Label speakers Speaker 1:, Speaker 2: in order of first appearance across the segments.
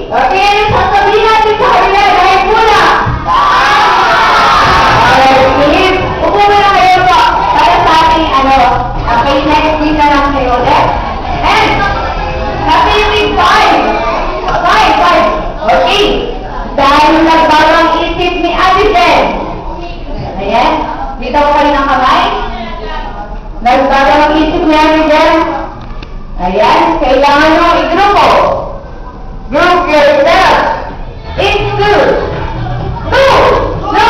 Speaker 1: Okay, ano sasabihin natin sa kanila dahil kulang? Alright, kids. Upo muna kayo po. Para sa ating, okay, next week na lang kayo ulit. And, sabi yung week 5. 5. Okay. Dahil nagbawang isip ni Ate Jen. Ayan. Bitaw kayo ng kamay. Nagbawang isip ni Ate Jen. Ayan. Kailangan nyo igrupo. Group yourself into 2. No,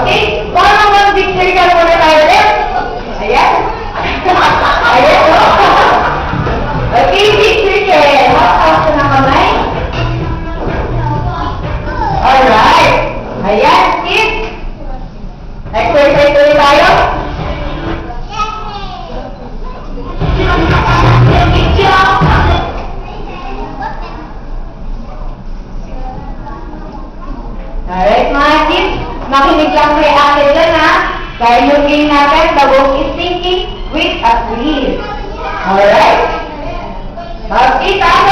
Speaker 1: okay? One-on-one picture ka muna tayo ulit. Ayan. Ayan. Okay, picture ka. Hawak ka ng kamay. Alright. Ayan, kids. Exercise ulit tayo. Alright, mga kids. Makinig lang kay Ate dyan, ha? Dahil yung game natin, the book is thinking with a please. Alright? Okay, tayo.